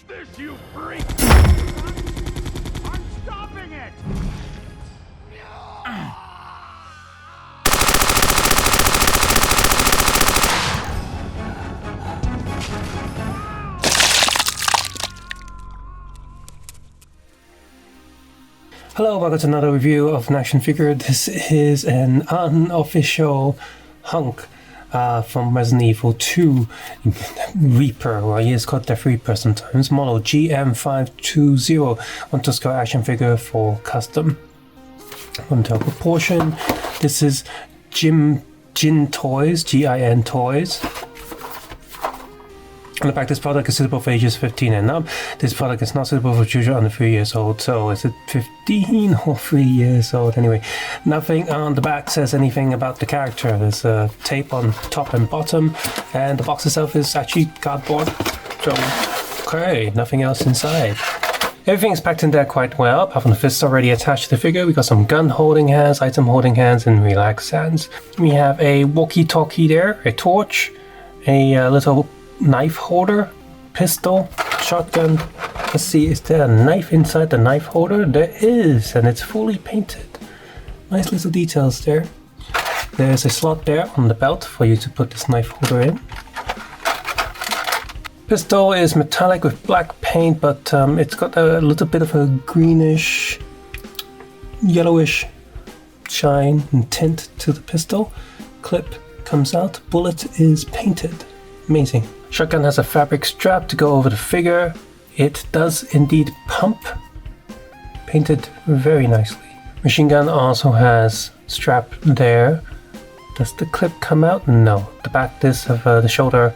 this, you freak! I'm stopping it! Hello, welcome to another review of an action figure. This is an unofficial Hunk from Resident Evil 2 Reaper, or he is called Death Reaper sometimes. Model GM520 1-to-scale action figure for custom. 1-to proportion. This is Gmtoys, G-I-N Toys. On the back, this product is suitable for ages 15 and up. This product is not suitable for children under 3 years old. So is it 15 or 3 years old? Anyway, nothing on the back says anything about the character. There's a tape on top and bottom, and the box itself is actually cardboard. So, okay, nothing else inside. Everything is packed in there quite well, apart from the fists already attached to the figure. We got some gun holding hands, item holding hands, and relaxed hands. We have a walkie-talkie there, a torch, a little knife holder, pistol, shotgun. Let's see, is there a knife inside the knife holder? There is, and it's fully painted. Nice little details there. There's a slot there on the belt for you to put this knife holder in. Pistol is metallic with black paint, but it's got a little bit of a greenish, yellowish shine and tint to the pistol. Clip comes out. Bullet is painted. Amazing. Shotgun has a fabric strap to go over the figure. It does indeed pump. Painted very nicely. Machine gun also has strap there. Does the clip come out? No. The back this of the shoulder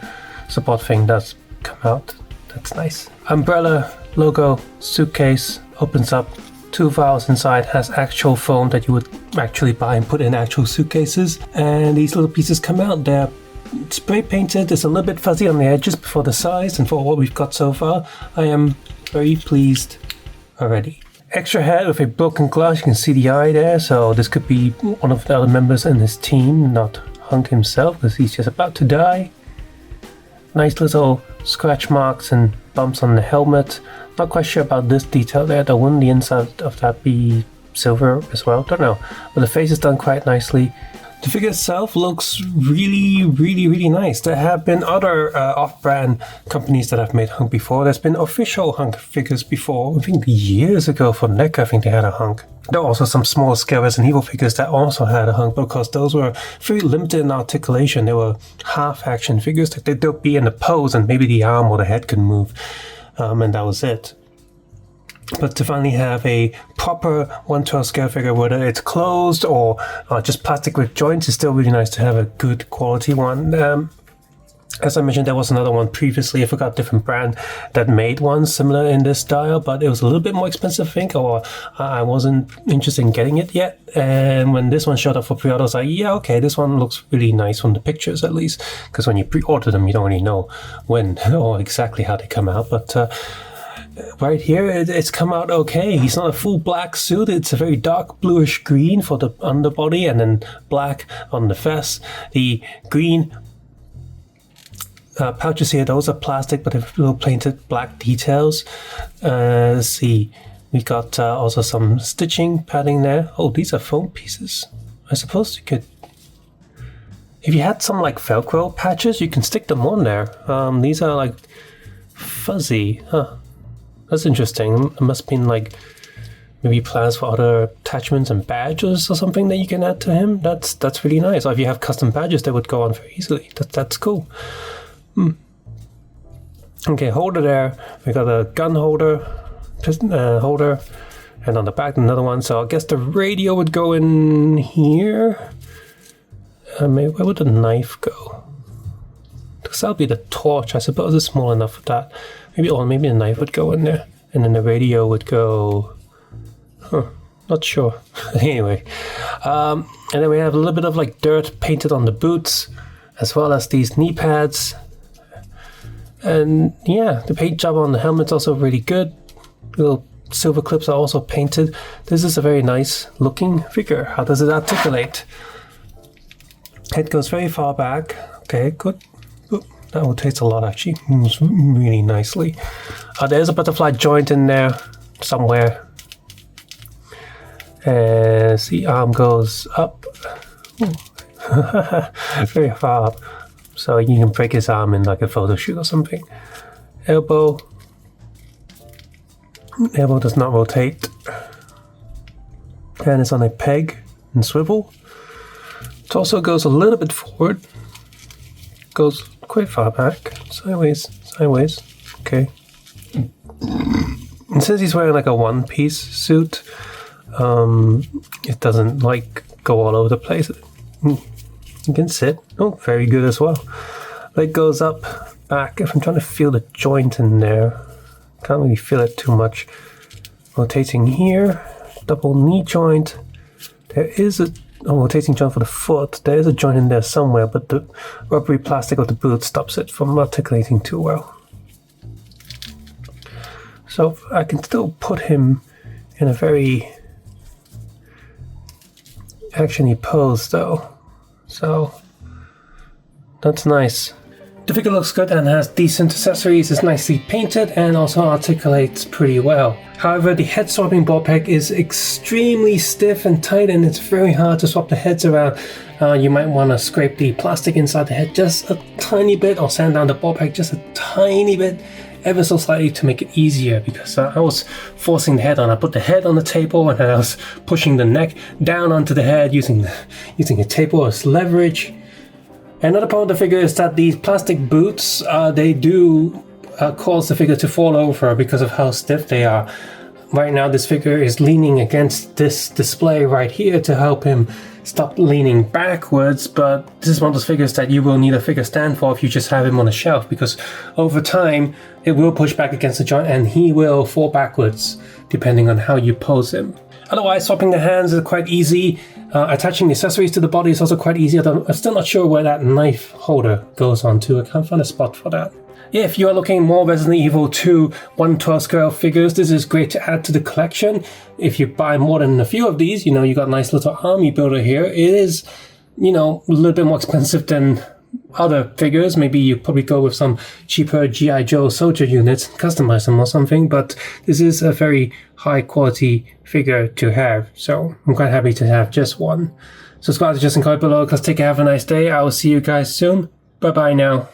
support thing does come out. That's nice. Umbrella, logo, suitcase, opens up. 2 vials inside, has actual foam that you would actually buy and put in actual suitcases. And these little pieces come out. They're spray painted. It's a little bit fuzzy on the edges for the size and for what we've got so far. I am very pleased already. Extra head with a broken glass. You can see the eye there, so this could be one of the other members in his team, not Hunk himself, because he's just about to die. Nice little scratch marks and bumps on the helmet. Not quite sure about this detail there, though. Wouldn't the inside of that be silver as well? Don't know, but the face is done quite nicely. The figure itself looks really nice. There have been other off-brand companies that have made Hunk before. There's been official Hunk figures before. I think years ago for NEC, I think they had a Hunk. There are also some small scale Resident Evil figures that also had a Hunk, because those were very limited in articulation. They were half action figures. Like they'd be in a pose and maybe the arm or the head could move. And that was it. But to finally have a proper 1/12 scale figure, whether it's closed or just plastic with joints, is still really nice to have a good quality one. As I mentioned, there was another one previously, I forgot, different brand, that made one similar in this style, but it was a little bit more expensive, I think, or I wasn't interested in getting it yet. And when this one showed up for pre-order, I was like, yeah, okay, this one looks really nice from the pictures at least, because when you pre-order them, you don't really know when or exactly how they come out, but right here, it's come out okay. He's not a full black suit. It's a very dark bluish green for the underbody and then black on the vest. The green pouches here, those are plastic, but they've little painted black details. Let's see. We got also some stitching padding there. Oh, these are foam pieces. I suppose you could... If you had some like Velcro patches, you can stick them on there. These are like fuzzy. Huh. That's interesting. It must have been like maybe plans for other attachments and badges or something that you can add to him. That's really nice. Or if you have custom badges, that would go on very easily. That's cool. Okay, holder there. We got a gun holder, piston holder, and on the back another one. So I guess the radio would go in here. Maybe where would the knife go? Because that'll be the torch. I suppose it's small enough for that. Maybe the knife would go in there, and then the radio would go. Not sure. Anyway, and then we have a little bit of like dirt painted on the boots, as well as these knee pads. And yeah, the paint job on the helmet's also really good. Little silver clips are also painted. This is a very nice looking figure. How does it articulate? Head goes very far back. Okay, good. That rotates a lot actually. Moves really nicely. There's a butterfly joint in there somewhere. As the arm goes up. Very far up. So you can break his arm in like a photo shoot or something. Elbow. Elbow does not rotate. And it's on a peg and swivel. Torso goes a little bit forward. Goes quite far back. Sideways, sideways. Okay. And since he's wearing like a one-piece suit, it doesn't like go all over the place. You can sit. Oh, very good as well. Leg goes up, back. If I'm trying to feel the joint in there, can't really feel it too much. Rotating here, double knee joint. There is a rotating joint for the foot. There is a joint in there somewhere, but the rubbery plastic of the boot stops it from articulating too well. So I can still put him in a very actiony pose though. So that's nice. The figure looks good and has decent accessories, is nicely painted and also articulates pretty well. However, the head swapping ball peg is extremely stiff and tight and it's very hard to swap the heads around. You might want to scrape the plastic inside the head just a tiny bit or sand down the ball peg just a tiny bit, ever so slightly to make it easier, because I was forcing the head on. I put the head on the table and I was pushing the neck down onto the head using a table as leverage. Another part of the figure is that these plastic boots, they do cause the figure to fall over because of how stiff they are. Right now this figure is leaning against this display right here to help him stop leaning backwards, but this is one of those figures that you will need a figure stand for if you just have him on a shelf, because over time it will push back against the joint and he will fall backwards depending on how you pose him. Otherwise, swapping the hands is quite easy. Attaching the accessories to the body is also quite easy. I'm still not sure where that knife holder goes on to. I can't find a spot for that. Yeah, if you are looking more Resident Evil 2 1/12 scale figures, this is great to add to the collection. If you buy more than a few of these, you got a nice little army builder here. It is, a little bit more expensive than other figures. Maybe you probably go with some cheaper G.I. Joe soldier units, customize them or something, but this is a very high quality figure to have, so I'm quite happy to have just one. Subscribe to Just and comment below, because take care, have a nice day. I will see you guys soon. Bye bye now.